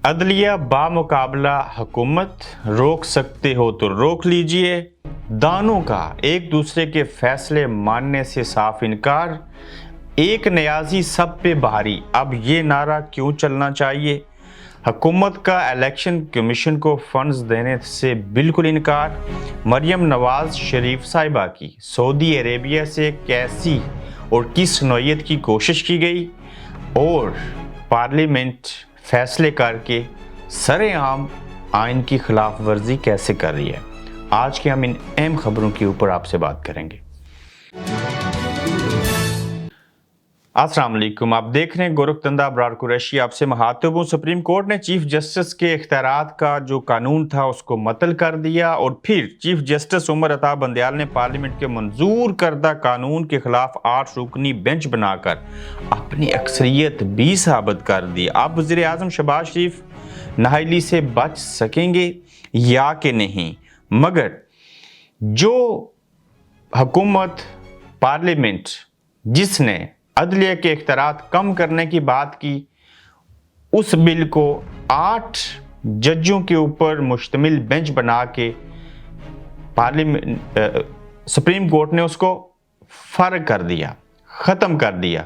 عدلیہ بامقابلہ حکومت، روک سکتے ہو تو روک لیجئے، دانوں کا ایک دوسرے کے فیصلے ماننے سے صاف انکار، ایک نیازی سب پہ بھاری، اب یہ نعرہ کیوں چلنا چاہیے، حکومت کا الیکشن کمیشن کو فنڈز دینے سے بالکل انکار، مریم نواز شریف صاحبہ کی سعودی عربیہ سے کیسی اور کس نوعیت کی کوشش کی گئی، اور پارلیمنٹ فیصلے کر کے سر عام آئین کی خلاف ورزی کیسے کر رہی ہے۔ آج کے ہم ان اہم خبروں کے اوپر آپ سے بات کریں گے۔ السلام علیکم، آپ دیکھ رہے ہیں گورکھتندہ ابرار قریشی آپ سے مخاطب ہوں۔ سپریم کورٹ نے چیف جسٹس کے اختیارات کا جو قانون تھا اس کو معطل کر دیا، اور پھر چیف جسٹس عمر عطا بندیال نے پارلیمنٹ کے منظور کردہ قانون کے خلاف 8 رکنی بینچ بنا کر اپنی اکثریت بھی ثابت کر دی۔ اب وزیر اعظم شہباز شریف نااہلی سے بچ سکیں گے یا کہ نہیں؟ مگر جو حکومت پارلیمنٹ جس نے عدلیہ کے اختیارات کم کرنے کی بات کی، اس بل کو 8 ججوں کے اوپر مشتمل بینچ بنا کے سپریم کورٹ نے اس کو فرق کر دیا، ختم کر دیا۔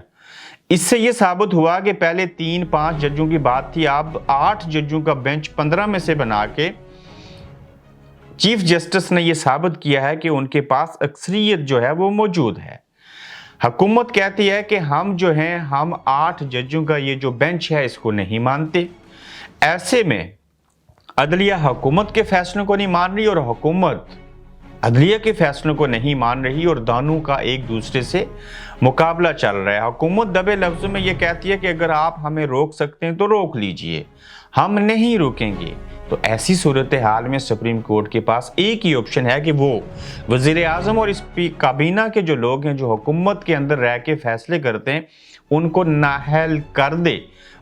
اس سے یہ ثابت ہوا کہ پہلے 3-5 ججوں کی بات تھی، اب 8 ججوں کا بینچ 15 میں سے بنا کے چیف جسٹس نے یہ ثابت کیا ہے کہ ان کے پاس اکثریت جو ہے وہ موجود ہے۔ حکومت کہتی ہے کہ ہم 8 ججوں کا یہ جو بینچ ہے اس کو نہیں مانتے۔ ایسے میں عدلیہ حکومت کے فیصلوں کو نہیں مان رہی اور حکومت عدلیہ کے فیصلوں کو نہیں مان رہی، اور دونوں کا ایک دوسرے سے مقابلہ چل رہا ہے۔ حکومت دبے لفظوں میں یہ کہتی ہے کہ اگر آپ ہمیں روک سکتے ہیں تو روک لیجئے، ہم نہیں روکیں گے۔ تو ایسی صورتحال میں سپریم کورٹ کے پاس ایک ہی آپشن ہے کہ وہ وزیر اعظم اور اس کابینہ کے جو لوگ ہیں جو حکومت کے اندر رہ کے فیصلے کرتے ہیں ان کو نااہل کر دے،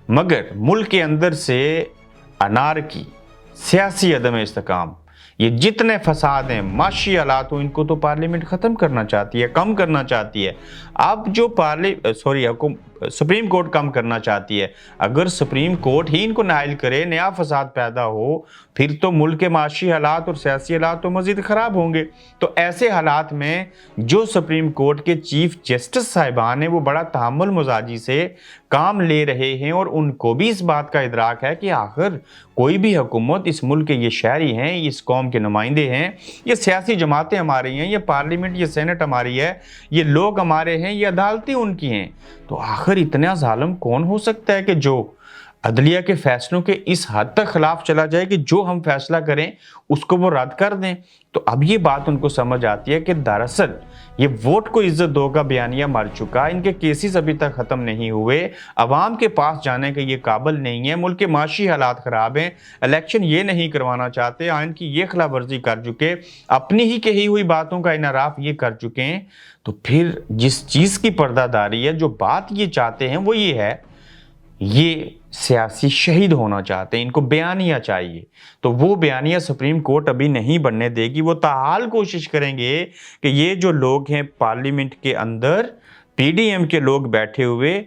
مگر ملک کے اندر سے انارکی، سیاسی عدم استحکام، یہ جتنے فساد ہیں، معاشی حالات ان کو تو پارلیمنٹ ختم کرنا چاہتی ہے، کم کرنا چاہتی ہے۔ اب جو سپریم کورٹ کم کرنا چاہتی ہے، اگر سپریم کورٹ ہی ان کو نااہل کرے، نیا فساد پیدا ہو، پھر تو ملک کے معاشی حالات اور سیاسی حالات تو مزید خراب ہوں گے۔ تو ایسے حالات میں جو سپریم کورٹ کے چیف جسٹس صاحبان ہیں وہ بڑا تحمل مزاجی سے کام لے رہے ہیں، اور ان کو بھی اس بات کا ادراک ہے کہ آخر کوئی بھی حکومت، اس ملک کے یہ شہری ہیں، اس قوم کے نمائندے ہیں، یہ سیاسی جماعتیں ہماری ہیں، یہ پارلیمنٹ، یہ سینٹ ہماری ہے، یہ لوگ ہمارے ہیں، یہ عدالتیں ان کی ہیں۔ تو آخر اتنا ظالم کون ہو سکتا ہے کہ جو عدلیہ کے فیصلوں کے اس حد تک خلاف چلا جائے کہ جو ہم فیصلہ کریں اس کو وہ رد کر دیں؟ تو اب یہ بات ان کو سمجھ آتی ہے کہ دراصل یہ ووٹ کو عزت دو کا بیانیہ مر چکا، ان کے کیسز ابھی تک ختم نہیں ہوئے، عوام کے پاس جانے کے یہ قابل نہیں ہے، ملک کے معاشی حالات خراب ہیں، الیکشن یہ نہیں کروانا چاہتے، آئین کی یہ خلاف ورزی کر چکے، اپنی ہی کہی ہوئی باتوں کا انحراف یہ کر چکے ہیں۔ تو پھر جس چیز کی پردہ داری ہے، جو بات یہ چاہتے ہیں وہ یہ ہے، یہ سیاسی شہید ہونا چاہتے ہیں، ان کو بیانیہ چاہیے۔ تو وہ بیانیہ سپریم کورٹ ابھی نہیں بننے دے گی، وہ تاحال کوشش کریں گے کہ یہ جو لوگ ہیں پارلیمنٹ کے اندر، پی ڈی ایم کے لوگ بیٹھے ہوئے،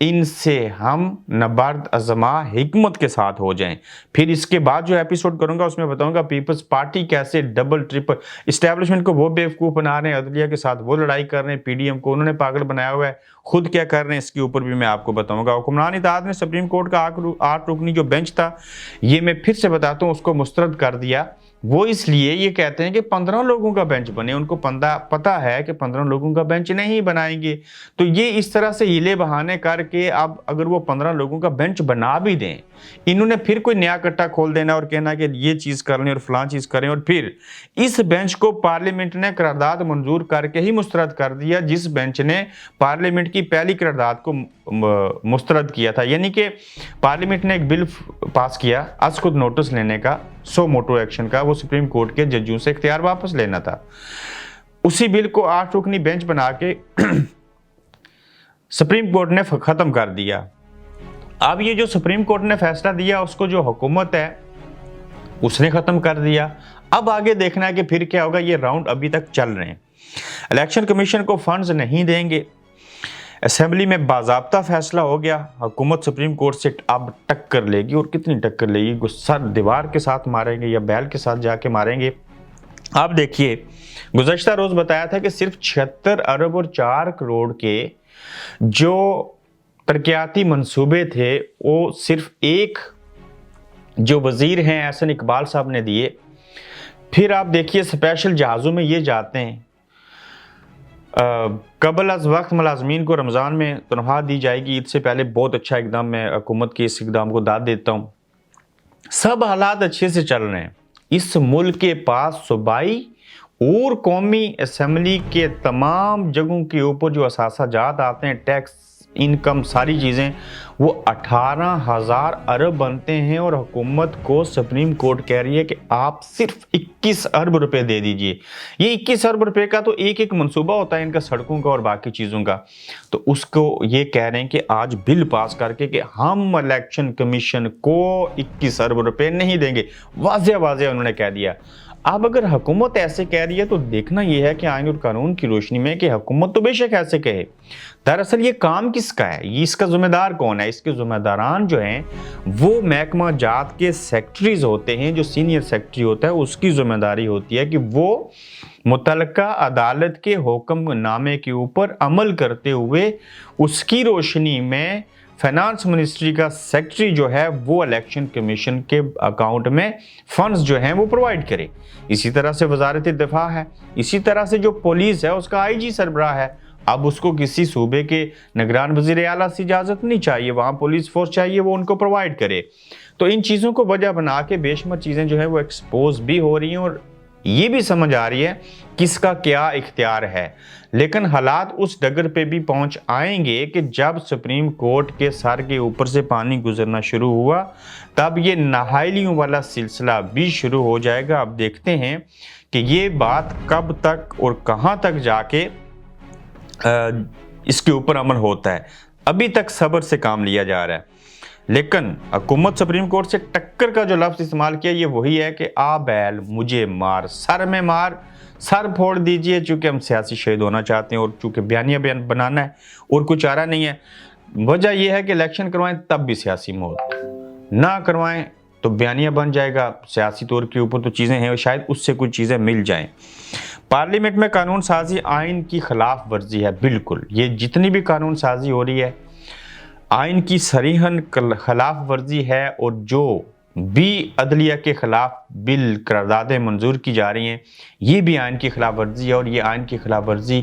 ان سے ہم نبرد ازما حکمت کے ساتھ ہو جائیں۔ پھر اس کے بعد جو ایپیسوڈ کروں گا اس میں بتاؤں گا پیپلز پارٹی کیسے ڈبل ٹرپل اسٹیبلشمنٹ کو وہ بیوقوف بنا رہے ہیں، عدلیہ کے ساتھ وہ لڑائی کر رہے ہیں، پی ڈی ایم کو انہوں نے پاگل بنایا ہوا ہے، خود کیا کر رہے ہیں اس کے اوپر بھی میں آپ کو بتاؤں گا۔ حکمران اتحاد نے سپریم کورٹ کا 8 رکنی جو بینچ تھا، یہ میں پھر سے بتاتا ہوں، اس کو مسترد کر دیا۔ وہ اس لیے یہ کہتے ہیں کہ 15 لوگوں کا بینچ بنے، ان کو پتہ ہے کہ 15 لوگوں کا بینچ نہیں بنائیں گے۔ تو یہ اس طرح سے ہیلے بہانے کر کے اب اگر وہ 15 لوگوں کا بینچ بنا بھی دیں، انہوں نے پھر کوئی نیا کٹا کھول دینا اور کہنا کہ یہ چیز کر لیں اور فلاں چیز کریں، اور پھر اس بینچ کو پارلیمنٹ نے قرارداد منظور کر کے ہی مسترد کر دیا جس بینچ نے پارلیمنٹ کی پہلی قرارداد کو مسترد کیا تھا۔ یعنی کہ پارلیمنٹ نے ایک بل پاس کیا از خود نوٹس لینے کا، سو موٹو ایکشن کا، وہ سپریم کورٹ کے ججوں سے اختیار واپس لینا تھا۔ اسی بل کو 8 رکنی بینچ بنا کے سپریم کورٹ نے ختم کر دیا۔ اب یہ جو سپریم کورٹ نے فیصلہ دیا اس کو جو حکومت ہے اس نے ختم کر دیا۔ اب آگے دیکھنا ہے کہ پھر کیا ہوگا، یہ راؤنڈ ابھی تک چل رہے ہیں۔ الیکشن کمیشن کو فنڈز نہیں دیں گے، اسمبلی میں باضابطہ فیصلہ ہو گیا، حکومت سپریم کورٹ سے اب ٹکر لے گی، اور کتنی ٹکر لے گی، سر دیوار کے ساتھ ماریں گے یا بیل کے ساتھ جا کے ماریں گے۔ آپ دیکھیے گزشتہ روز بتایا تھا کہ صرف 76 ارب اور 4 کروڑ کے جو ترقیاتی منصوبے تھے وہ صرف ایک جو وزیر ہیں احسن اقبال صاحب نے دیے۔ پھر آپ دیکھیے اسپیشل جہازوں میں یہ جاتے ہیں، قبل از وقت ملازمین کو رمضان میں تنخواہ دی جائے گی، عید سے پہلے بہت اچھا اقدام، میں حکومت کے اس اقدام کو داد دیتا ہوں۔ سب حالات اچھے سے چل رہے ہیں، اس ملک کے پاس صوبائی اور قومی اسمبلی کے تمام جگہوں کے اوپر جو اثاثہ جات آتے ہیں، ٹیکس، انکم، ساری چیزیں، وہ 18,000 ارب بنتے ہیں، اور حکومت کو سپریم کورٹ کہہ رہی ہے کہ آپ صرف 21 ارب روپے دے دیجئے۔ یہ 21 ارب روپے کا تو ایک منصوبہ ہوتا ہے ان کا، سڑکوں کا اور باقی چیزوں کا، تو اس کو یہ کہہ رہے ہیں کہ آج بل پاس کر کے کہ ہم الیکشن کمیشن کو 21 ارب روپے نہیں دیں گے، واضح انہوں نے کہہ دیا۔ اب اگر حکومت ایسے کہہ رہی ہے تو دیکھنا یہ ہے کہ آئین اور قانون کی روشنی میں کہ حکومت تو بے شک ایسے کہے، دراصل یہ کام کس کا ہے، یہ اس کا ذمہ دار کون ہے؟ اس کے ذمہ داران جو ہیں وہ محکمہ جات کے سیکٹریز ہوتے ہیں، جو سینئر سیکٹری ہوتا ہے اس کی ذمہ داری ہوتی ہے کہ وہ متعلقہ عدالت کے حکم نامے کے اوپر عمل کرتے ہوئے اس کی روشنی میں فائنانس منسٹری کا سیکٹری جو ہے وہ الیکشن کمیشن کے اکاؤنٹ میں فنڈز جو ہیں وہ پرووائڈ کرے۔ اسی طرح سے وزارت دفاع ہے، اسی طرح سے جو پولیس ہے اس کا آئی جی سربراہ ہے، اب اس کو کسی صوبے کے نگران وزیر اعلیٰ سے اجازت نہیں چاہیے، وہاں پولیس فورس چاہیے، وہ ان کو پرووائڈ کرے۔ تو ان چیزوں کو وجہ بنا کے بے شمار چیزیں جو ہیں وہ ایکسپوز بھی ہو رہی ہیں، اور یہ بھی سمجھ آ رہی ہے کس کا کیا اختیار ہے۔ لیکن حالات اس ڈگر پہ بھی پہنچ آئیں گے کہ جب سپریم کورٹ کے سر کے اوپر سے پانی گزرنا شروع ہوا تب یہ نااہلیوں والا سلسلہ بھی شروع ہو جائے گا۔ اب دیکھتے ہیں کہ یہ بات کب تک اور کہاں تک جا کے اس کے اوپر عمل ہوتا ہے۔ ابھی تک صبر سے کام لیا جا رہا ہے، لیکن حکومت سپریم کورٹ سے ٹکر کا جو لفظ استعمال کیا یہ وہی ہے کہ آ بیل مجھے مار، سر میں مار، سر پھوڑ دیجئے، چونکہ ہم سیاسی شہید ہونا چاہتے ہیں اور چونکہ بیانیہ بنانا ہے اور کچھ چارہ نہیں ہے۔ وجہ یہ ہے کہ الیکشن کروائیں تب بھی سیاسی موت، نہ کروائیں تو بیانیہ بن جائے گا، سیاسی طور کے اوپر تو چیزیں ہیں، شاید اس سے کچھ چیزیں مل جائیں۔ پارلیمنٹ میں قانون سازی آئین کی خلاف ورزی ہے، بالکل یہ جتنی بھی قانون سازی ہو رہی ہے آئین کی صریحاً خلاف ورزی ہے، اور جو بھی عدلیہ کے خلاف بل قراردادیں منظور کی جا رہی ہیں یہ بھی آئین کی خلاف ورزی ہے، اور یہ آئین کی خلاف ورزی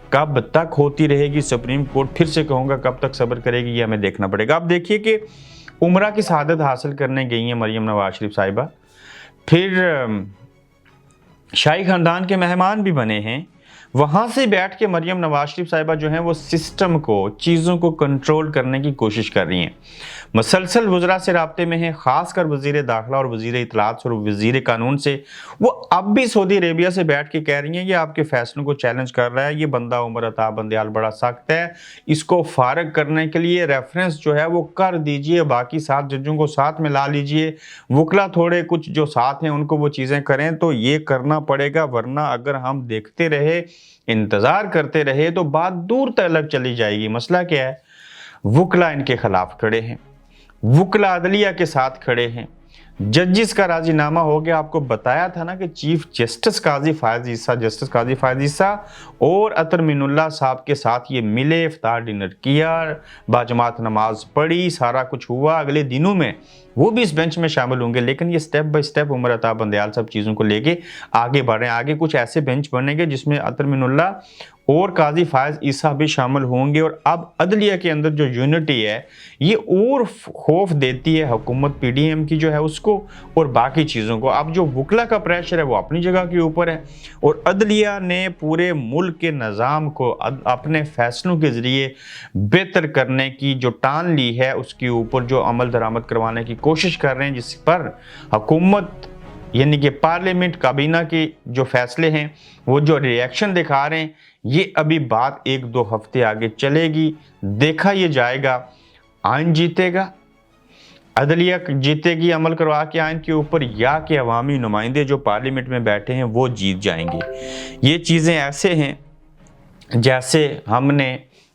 کب تک ہوتی رہے گی سپریم کورٹ پھر سے کہوں گا کب تک صبر کرے گی یہ ہمیں دیکھنا پڑے گا۔ اب دیکھیے کہ عمرہ کی سعادت حاصل کرنے گئی ہیں مریم نواز شریف صاحبہ، پھر شاہی خاندان کے مہمان بھی بنے ہیں، وہاں سے بیٹھ کے مریم نواز شریف صاحبہ جو ہیں وہ سسٹم کو، چیزوں کو کنٹرول کرنے کی کوشش کر رہی ہیں، مسلسل وزراء سے رابطے میں ہیں، خاص کر وزیر داخلہ اور وزیر اطلاعات اور وزیر قانون سے۔ وہ اب بھی سعودی عربیہ سے بیٹھ کے کہہ رہی ہیں یہ آپ کے فیصلوں کو چیلنج کر رہا ہے، یہ بندہ عمر عطا بندیال بڑا سخت ہے، اس کو فارغ کرنے کے لیے ریفرنس جو ہے وہ کر دیجئے، باقی 7 ججوں کو ساتھ میں لا لیجئے، وکلا تھوڑے کچھ جو ساتھ ہیں ان کو وہ چیزیں کریں، تو یہ کرنا پڑے گا، ورنہ اگر ہم دیکھتے رہے، انتظار کرتے رہے تو بات دور تک چلی جائے گی۔ مسئلہ کیا ہے؟ وکلا ان کے خلاف کھڑے ہیں، وکلا عدلیہ کے ساتھ کھڑے ہیں، ججز کا راضی نامہ ہو گیا۔ آپ کو بتایا تھا نا کہ چیف جسٹس قاضی فائز عیسیٰ اور عطر مین اللہ صاحب کے ساتھ یہ ملے، افطار ڈنر کیا، باجماعت نماز پڑھی، سارا کچھ ہوا۔ اگلے دنوں میں وہ بھی اس بینچ میں شامل ہوں گے، لیکن یہ step by step Umar Ata Bandial سب چیزوں کو لے کے آگے بڑھ رہے ہیں۔ آگے کچھ ایسے بینچ بنیں گے جس میں عطر مین اللہ اور قاضی فائز عیسیٰ بھی شامل ہوں گے، اور اب عدلیہ کے اندر جو یونٹی ہے یہ اور خوف دیتی ہے حکومت پی ڈی ایم کی جو ہے اس کو اور باقی چیزوں کو۔ اب جو وکلا کا پریشر ہے وہ اپنی جگہ کے اوپر ہے، اور عدلیہ نے پورے ملک کے نظام کو اپنے فیصلوں کے ذریعے بہتر کرنے کی جو ٹان لی ہے اس کے اوپر جو عمل درآمد کروانے کی کوشش کر رہے ہیں، جس پر حکومت یعنی کہ پارلیمنٹ کابینہ کے جو فیصلے ہیں وہ جو ری ایکشن دکھا رہے ہیں، یہ ابھی بات 1-2 ہفتے آگے چلے گی، دیکھا یہ جائے گا۔ آئین جیتے گا، عدلیہ جیتے گی عمل کروا کے آئین کے اوپر، یا کہ عوامی نمائندے جو پارلیمنٹ میں بیٹھے ہیں وہ جیت جائیں گے۔ یہ چیزیں ایسے ہیں جیسے ہم نے